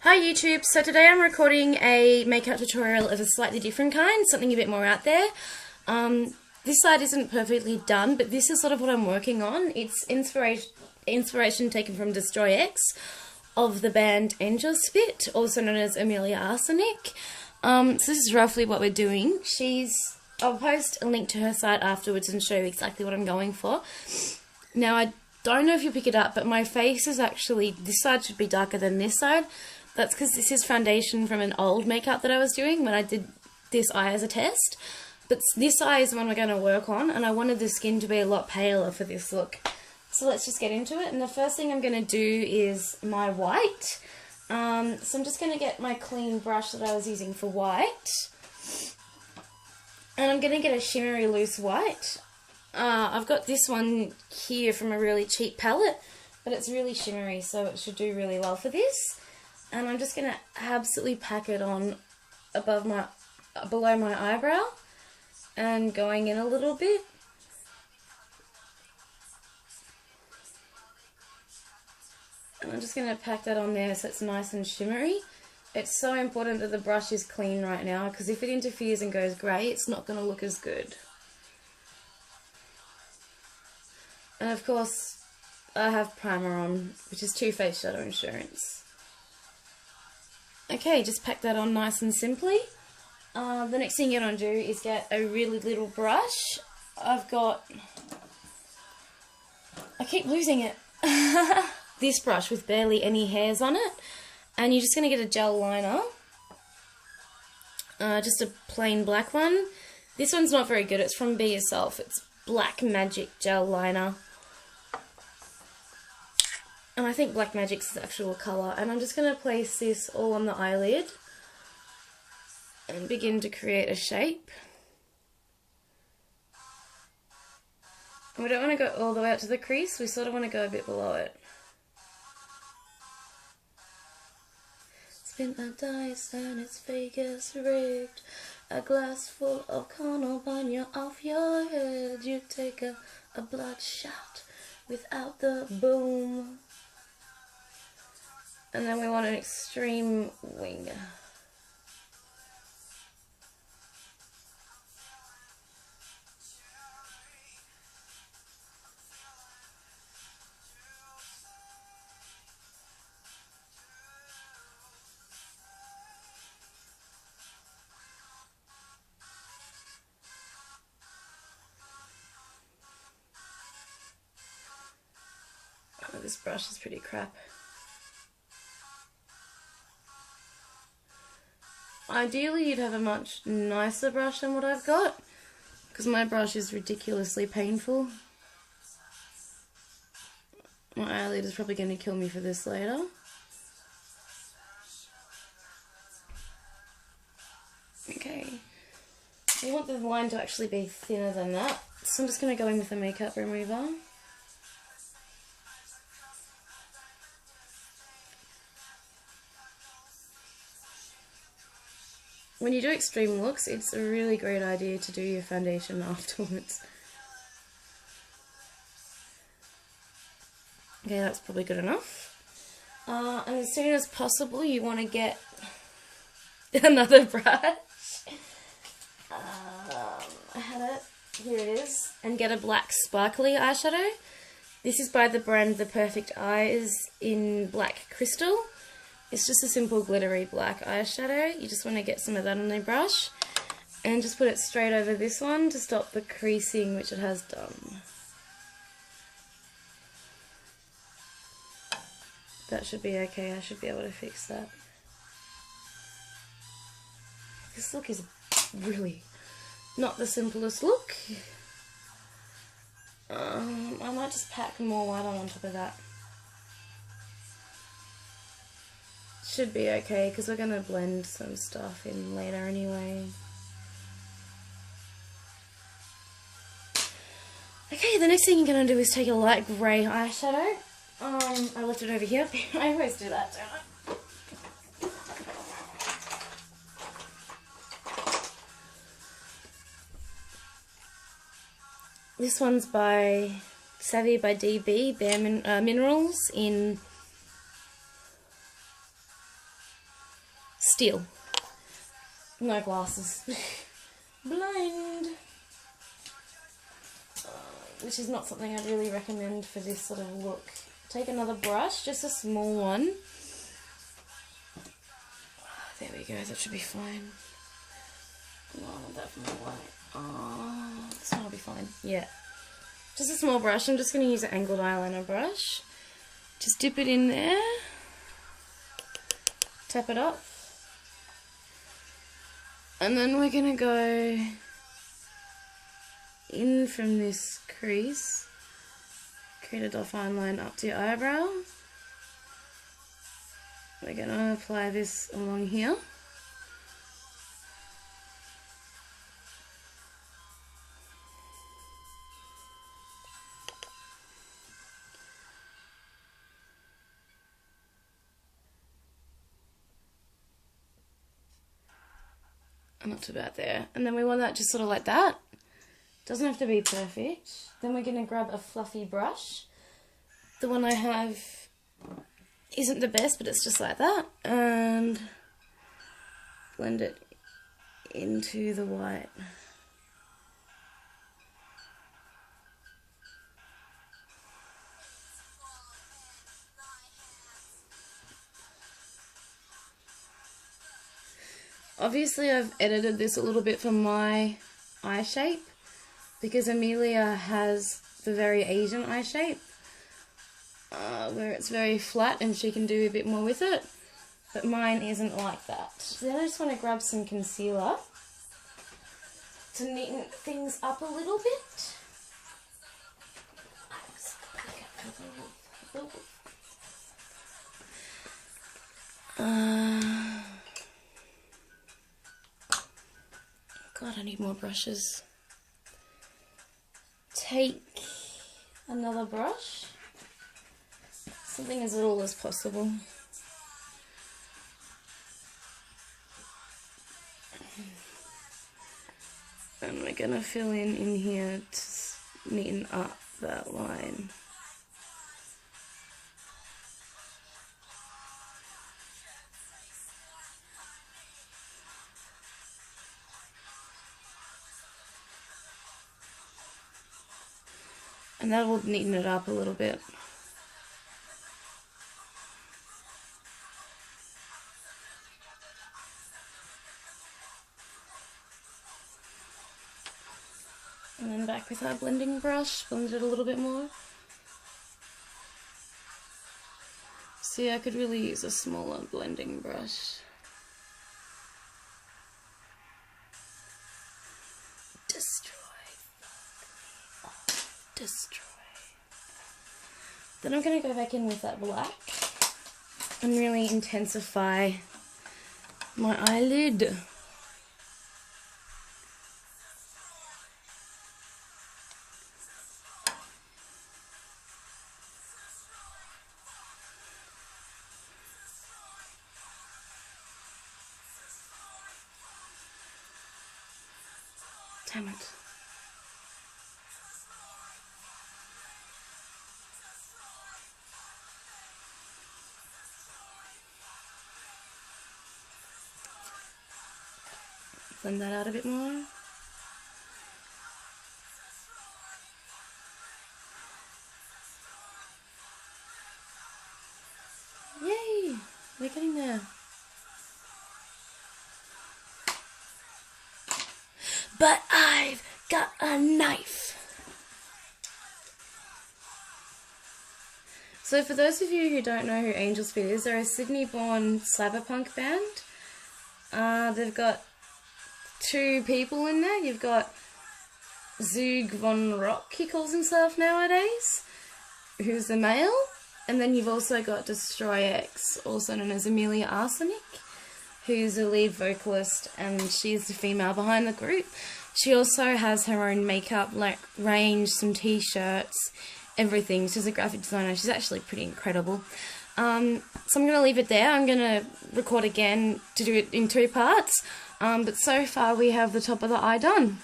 Hi YouTube, so today I'm recording a makeup tutorial of a slightly different kind, something a bit more out there. This side isn't perfectly done, but this is sort of what I'm working on. It's inspiration taken from Destroy X of the band Angel Spit, also known as Amelia Arsenic. So this is roughly what we're doing. I'll post a link to her site afterwards and show you exactly what I'm going for. Now I don't know if you'll pick it up, but my face is actually, this side should be darker than this side. That's because this is foundation from an old makeup that I was doing when I did this eye as a test. But this eye is the one we're going to work on, and I wanted the skin to be a lot paler for this look. So let's just get into it. And the first thing I'm going to do is my white. So I'm just going to get my clean brush that I was using for white. And I'm going to get a shimmery loose white. I've got this one here from a really cheap palette, but it's really shimmery, so it should do really well for this. And I'm just going to absolutely pack it on below my eyebrow and going in a little bit. And I'm just going to pack that on there so it's nice and shimmery. It's so important that the brush is clean right now, because if it interferes and goes grey, it's not going to look as good. And of course, I have primer on, which is Too Faced Shadow Insurance. Okay, just pack that on nice and simply. The next thing you're going to do is get a really little brush. I keep losing it. This brush with barely any hairs on it. And you're just going to get a gel liner. Just a plain black one. This one's not very good. It's from Be Yourself. It's Black Magic Gel Liner. And I think Black Magic's the actual colour. And I'm just going to place this all on the eyelid and begin to create a shape. And we don't want to go all the way up to the crease, we sort of want to go a bit below it. Spin the dice and it's Vegas rigged. A glass full of carnal banya off your head. You take a blood shot without the boom. And then we want an extreme wing. Oh, this brush is pretty crap. Ideally, you'd have a much nicer brush than what I've got, because my brush is ridiculously painful. My eyelid is probably going to kill me for this later. Okay, you want the line to actually be thinner than that, so I'm just going to go in with a makeup remover. When you do extreme looks, it's a really great idea to do your foundation afterwards. Okay, that's probably good enough. And as soon as possible, you want to get another brush. I had it. Here it is. And get a black sparkly eyeshadow. This is by the brand The Perfect Eyes in Black Crystal. It's just a simple glittery black eyeshadow. You just want to get some of that on the brush and just put it straight over this one to stop the creasing, which it has done. That should be okay. I should be able to fix that. This look is really not the simplest look. I might just pack more white on top of that. Should be okay, because we're going to blend some stuff in later anyway. Okay, the next thing you're going to do is take a light grey eyeshadow. I left it over here. I always do that, don't I? This one's by Savvy by DB, Bare Minerals in Still. No glasses. Blind. Which is not something I'd really recommend for this sort of look. Take another brush, just a small one. There we go, that should be fine. No, I want that for my white. Oh, this one will be fine. Yeah. Just a small brush. I'm just going to use an angled eyeliner brush. Just dip it in there. Tap it up. And then we're going to go in from this crease. Create a fine line up to your eyebrow. We're going to apply this along here. Not too bad there. And then we want that just sort of like that. Doesn't have to be perfect. Then we're going to grab a fluffy brush. The one I have isn't the best, but it's just like that. And blend it into the white. Obviously I've edited this a little bit for my eye shape because Amelia has the very Asian eye shape where it's very flat and she can do a bit more with it, but mine isn't like that. So then I just want to grab some concealer to neaten things up a little bit. God, I need more brushes. Take another brush, something as little as possible. And we're going to fill in here to neaten up that line. And that will neaten it up a little bit. And then back with our blending brush, blend it a little bit more. See, I could really use a smaller blending brush. Destroy. Then I'm going to go back in with that black and really intensify my eyelid. Damn it. Blend that out a bit more. Yay! We're getting there. But I've got a knife. So for those of you who don't know who Angel Spit is, they're a Sydney-born cyberpunk band. They've got two people in there. You've got Zug von Rock, he calls himself nowadays, who's the male, and then you've also got Destroy X, also known as Amelia Arsenic, who's the lead vocalist, and she's the female behind the group. She also has her own makeup range, some t-shirts, everything. She's a graphic designer. She's actually pretty incredible. So I'm going to leave it there. I'm going to record again to do it in 2 parts. But so far we have the top of the eye done.